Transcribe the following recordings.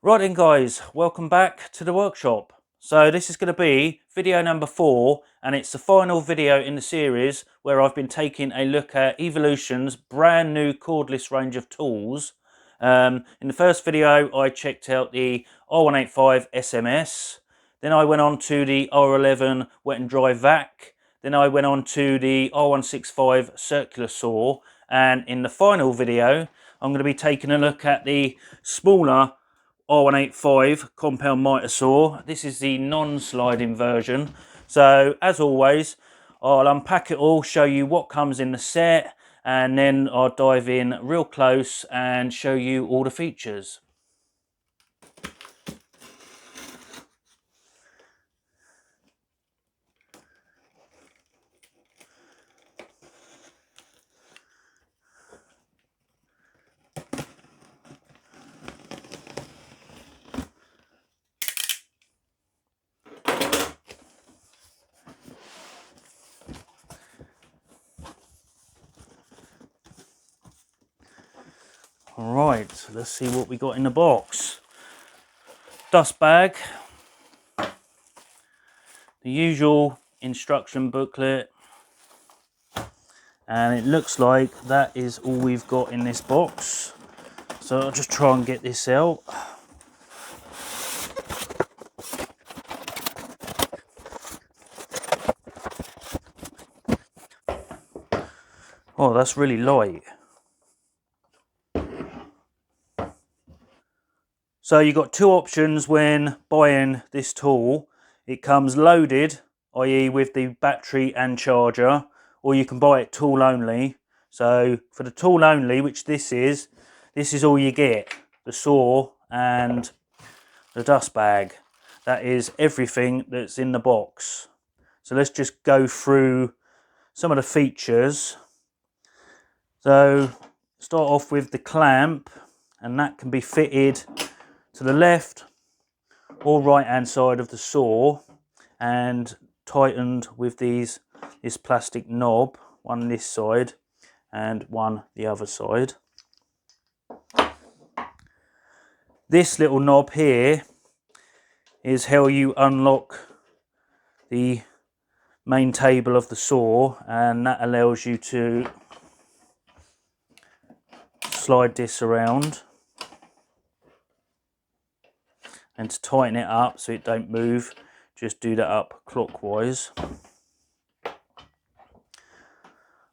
Right then guys, welcome back to the workshop. So this is going to be video number 4 and it's the final video in the series where I've been taking a look at Evolution's brand new cordless range of tools. In the first video I checked out the R185CMS, then I went on to the R11 wet and dry vac, then I went on to the R165 circular saw, and in the final video I'm going to be taking a look at the smaller R185 compound miter saw. This is the non-sliding version. So as always, I'll unpack it all, show you what comes in the set, and then I'll dive in real close and show you all the features. Alright, let's see what we got in the box. Dust bag, the usual instruction booklet, and it looks like that is all we've got in this box. So I'll just try and get this out. Oh, that's really light. So you've got two options when buying this tool. It comes loaded, i.e. with the battery and charger, or you can buy it tool only. So for the tool only, which this is all you get. The saw and the dust bag. That is everything that's in the box. So let's just go through some of the features. So start off with the clamp, and that can be fitted to the left or right hand side of the saw and tightened with this plastic knob, one this side and one the other side. This little knob here is how you unlock the main table of the saw, and that allows you to slide this around and to tighten it up so it don't move, just do that up clockwise.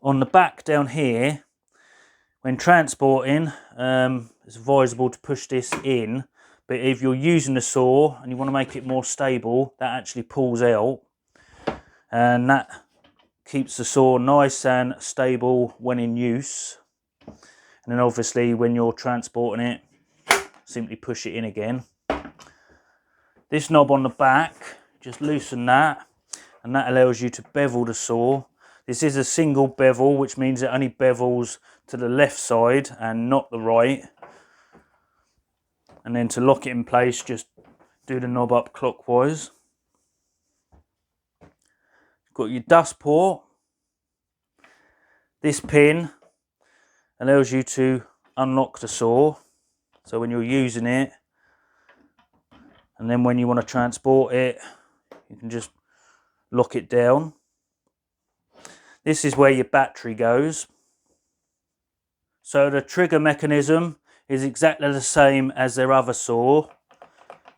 On the back down here, when transporting, it's advisable to push this in, but if you're using the saw and you want to make it more stable, that actually pulls out, and that keeps the saw nice and stable when in use. And then obviously when you're transporting it, simply push it in again. This knob on the back, just loosen that, and that allows you to bevel the saw. This is a single bevel, which means it only bevels to the left side and not the right. And then to lock it in place, just do the knob up clockwise. Got your dust port. This pin allows you to unlock the saw. So when you're using it, and then when you want to transport it, you can just lock it down. This is where your battery goes. So the trigger mechanism is exactly the same as their other saw.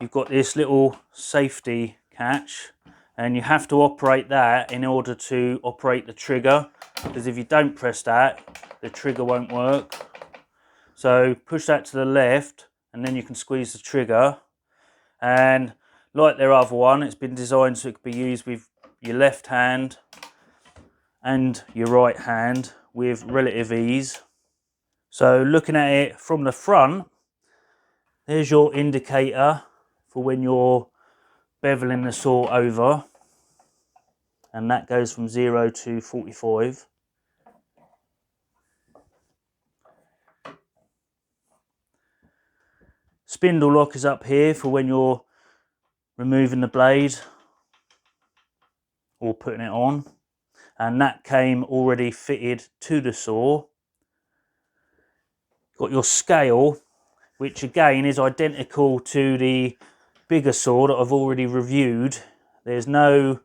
You've got this little safety catch, and you have to operate that in order to operate the trigger, because if you don't press that, the trigger won't work. So push that to the left and then you can squeeze the trigger. And like their other one, it's been designed so it could be used with your left hand and your right hand with relative ease. So looking at it from the front, there's your indicator for when you're beveling the saw over, and that goes from 0 to 45. Spindle lock is up here for when you're removing the blade or putting it on, and that came already fitted to the saw. Got your scale, which again is identical to the bigger saw that I've already reviewed. There's no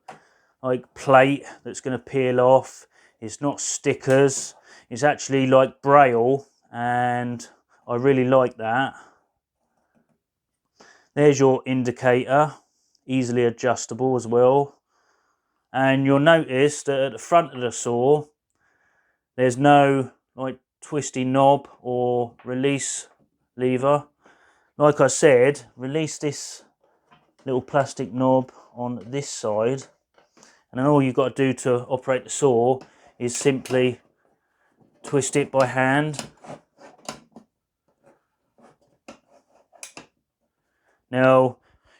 like plate that's going to peel off. It's not stickers. It's actually like braille, and I really like that. There's your indicator, easily adjustable as well. And you'll notice that at the front of the saw, there's no like twisty knob or release lever. Like I said, release this little plastic knob on this side, and then all you've got to do to operate the saw is simply twist it by hand. Now,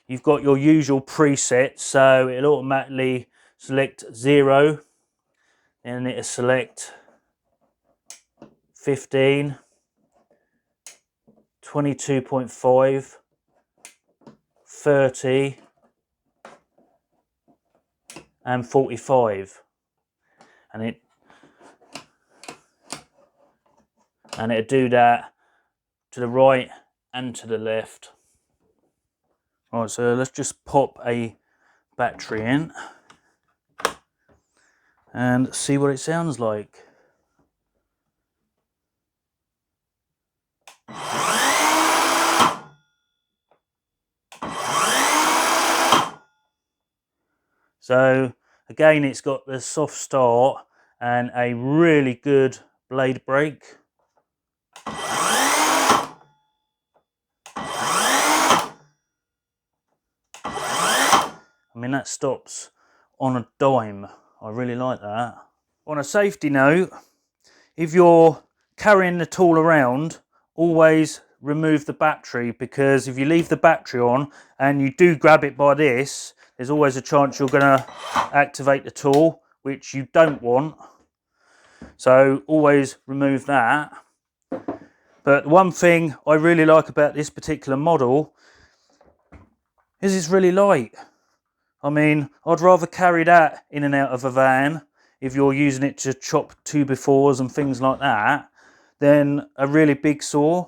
you've got your usual presets, so it'll automatically select 0, and it'll select 15, 22.5, 30, and 45, and it'll do that to the right and to the left. Right, so let's just pop a battery in and see what it sounds like. So again, it's got the soft start and a really good blade break. I mean, that stops on a dime. I really like that. On a safety note, if you're carrying the tool around, always remove the battery, because if you leave the battery on and you do grab it by this, there's always a chance you're going to activate the tool, which you don't want. So always remove that. But one thing I really like about this particular model is it's really light. I mean, I'd rather carry that in and out of a van if you're using it to chop 2x4s and things like that than a really big saw.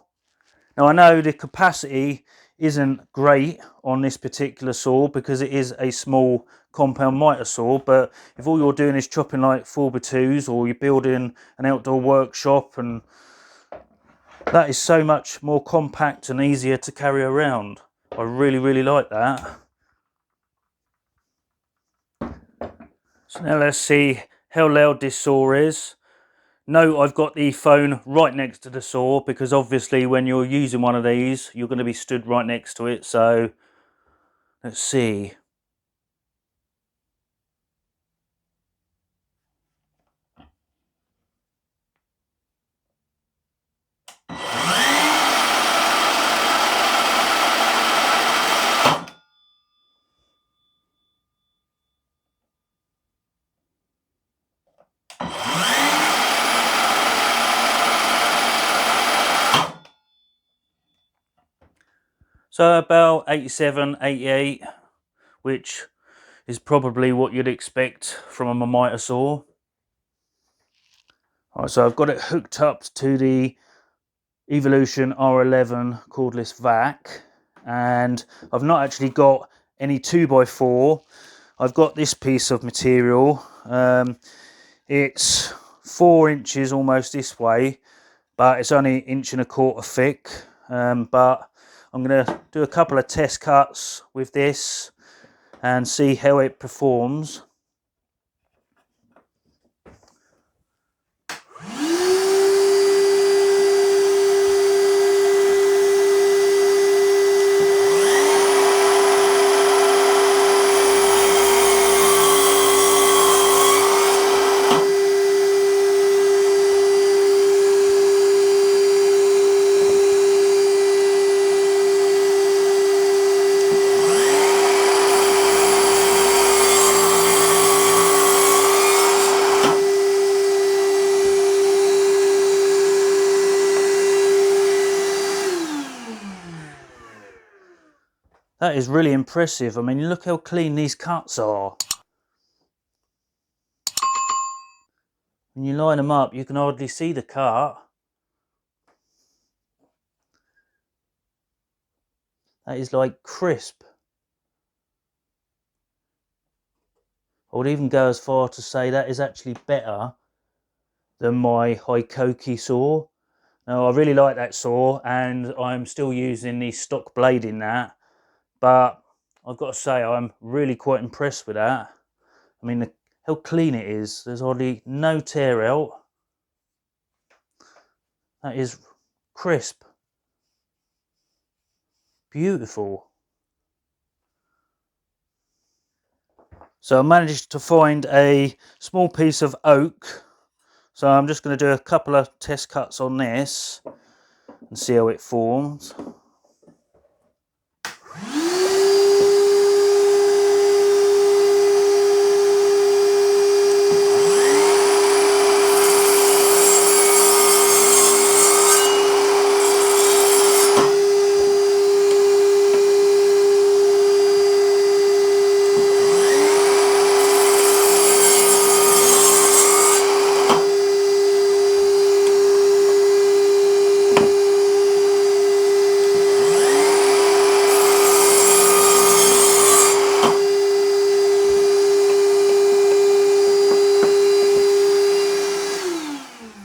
Now, I know the capacity isn't great on this particular saw because it is a small compound miter saw, but if all you're doing is chopping like 4x2s, or you're building an outdoor workshop, and that is so much more compact and easier to carry around. I really, really like that. So now let's see how loud this saw is. Note I've got the phone right next to the saw, because obviously when you're using one of these, you're going to be stood right next to it. So let's see. So about 87, 88, which is probably what you'd expect from a miter saw. Alright, so I've got it hooked up to the Evolution R11 cordless vac, and I've not actually got any 2x4. I've got this piece of material. It's 4 inches almost this way, but it's only 1.25 inches thick. But I'm going to do a couple of test cuts with this and see how it performs. That is really impressive. I mean, look how clean these cuts are. When you line them up, you can hardly see the cut. That is like crisp. I would even go as far to say that is actually better than my VEIKO saw. Now, I really like that saw, and I'm still using the stock blade in that, but I've got to say I'm really quite impressed with that. I mean, how clean it is. There's hardly no tear out. That is crisp. Beautiful. So I managed to find a small piece of oak. So I'm just going to do a couple of test cuts on this and see how it forms.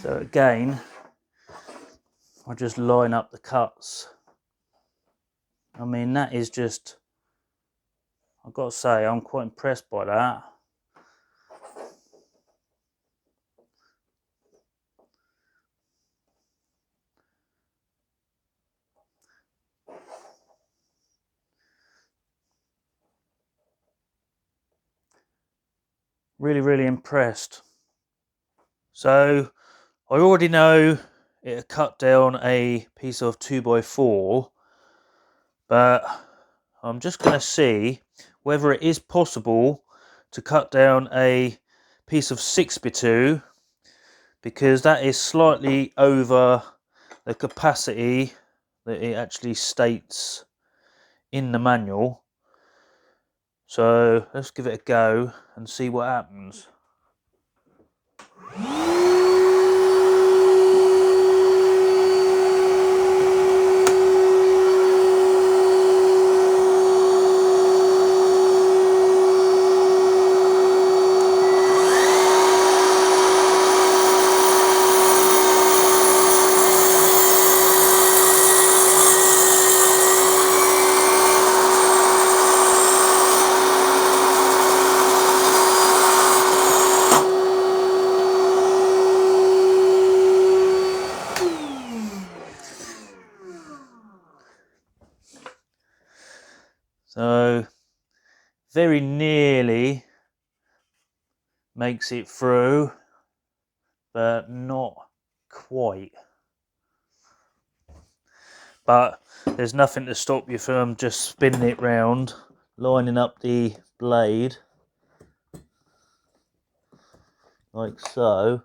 So again, I just line up the cuts. I mean, that is just, I've got to say, I'm quite impressed by that. Really, really impressed. So I already know it cut down a piece of 2x4, but I'm just going to see whether it is possible to cut down a piece of 6x2, because that is slightly over the capacity that it actually states in the manual. So let's give it a go and see what happens. So very nearly makes it through, but not quite. But there's nothing to stop you from just spinning it round, lining up the blade like so,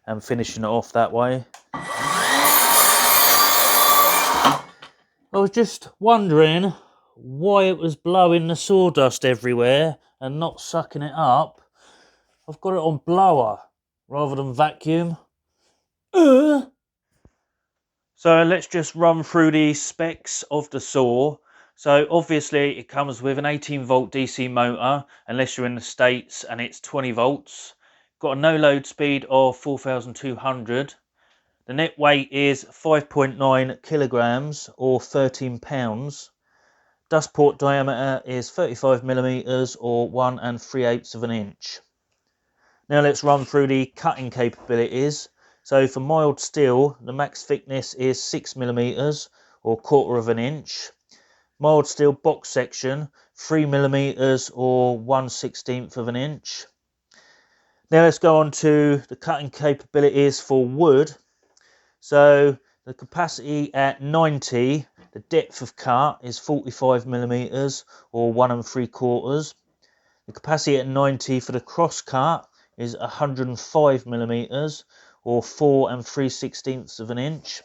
and finishing it off that way. I was just wondering why it was blowing the sawdust everywhere and not sucking it up. I've got it on blower rather than vacuum. So let's just run through the specs of the saw. So obviously it comes with an 18-volt DC motor, unless you're in the States, and it's 20 volts. Got a no load speed of 4,200. The net weight is 5.9 kilograms or 13 pounds. Dust port diameter is 35 millimeters or 1 3/8 of an inch. Now let's run through the cutting capabilities. So for mild steel, the max thickness is 6 millimeters or 1/4 of an inch. Mild steel box section, 3 millimeters or 1/16 of an inch. Now let's go on to the cutting capabilities for wood. So the capacity at 90, the depth of cut is 45 millimeters or 1 3/4. The capacity at 90 for the cross cut is 105 millimeters or 4 3/16 of an inch.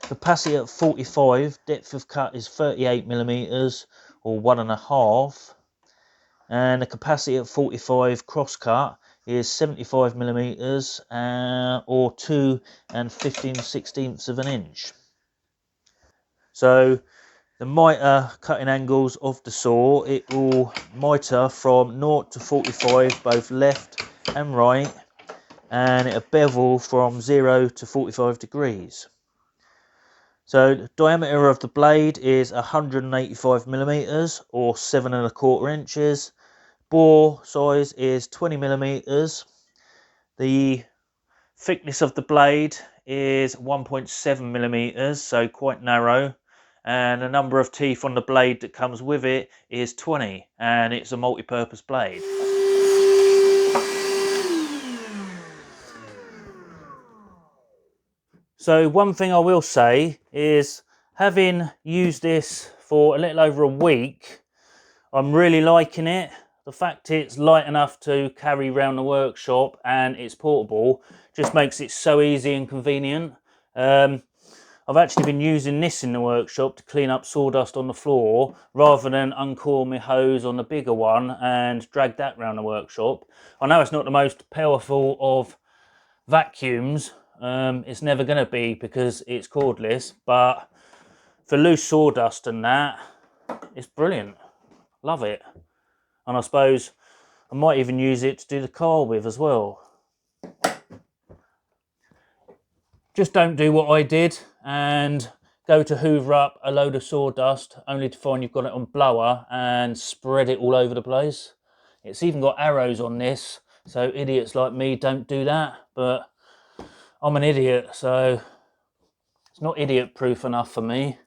Capacity at 45, depth of cut is 38 millimeters or 1 1/2. And the capacity at 45 cross cut is 75 millimeters or 2 15/16 of an inch. So the mitre cutting angles of the saw. It will mitre from 0 to 45 both left and right, and it'll bevel from 0 to 45 degrees. So the diameter of the blade is 185 millimeters or 7¼ inches. Bore size is 20 millimeters. The thickness of the blade is 1.7 millimeters, so quite narrow. And the number of teeth on the blade that comes with it is 20, and it's a multi-purpose blade. So one thing I will say is, having used this for a little over a week, I'm really liking it. The fact it's light enough to carry around the workshop and it's portable just makes it so easy and convenient. I've actually been using this in the workshop to clean up sawdust on the floor rather than uncoil my hose on the bigger one and drag that around the workshop. I know it's not the most powerful of vacuums. It's never going to be because it's cordless, but for loose sawdust and that, it's brilliant. Love it. And I suppose I might even use it to do the car with as well. Just don't do what I did and go to hoover up a load of sawdust only to find you've got it on blower and spread it all over the place. It's even got arrows on this, so idiots like me don't do that, but I'm an idiot, so it's not idiot proof enough for me.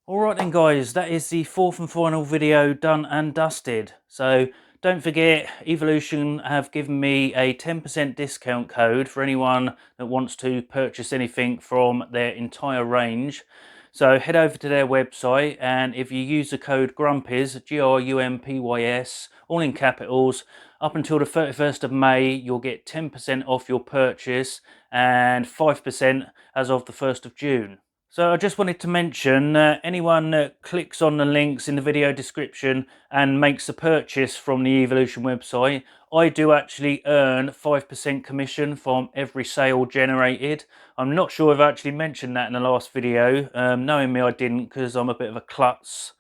Alright then guys, that is the fourth and final video done and dusted. So don't forget, Evolution have given me a 10% discount code for anyone that wants to purchase anything from their entire range. So head over to their website, and if you use the code GRUMPYS, GRUMPYS, all in capitals, up until the 31st of May, you'll get 10% off your purchase and 5% as of the 1st of June. So I just wanted to mention anyone that clicks on the links in the video description and makes a purchase from the Evolution website, I do actually earn 5% commission from every sale generated. I'm not sure if I actually mentioned that in the last video. Knowing me, I didn't, because I'm a bit of a klutz.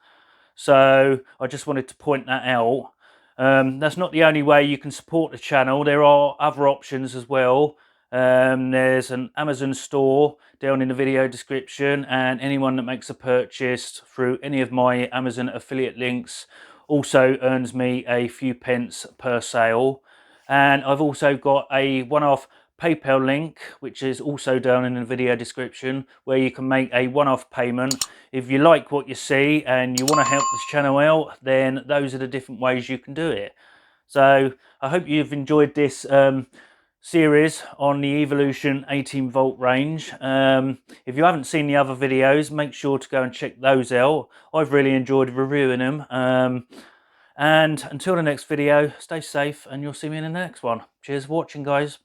So I just wanted to point that out. That's not the only way you can support the channel. There are other options as well. There's an Amazon store down in the video description, and anyone that makes a purchase through any of my Amazon affiliate links also earns me a few pence per sale. And I've also got a one-off PayPal link, which is also down in the video description, where you can make a one-off payment. If you like what you see and you want to help this channel out, then those are the different ways you can do it. So I hope you've enjoyed this series on the Evolution 18 volt range. If you haven't seen the other videos, make sure to go and check those out. I've really enjoyed reviewing them. And until the next video, stay safe, and you'll see me in the next one. Cheers for watching, guys.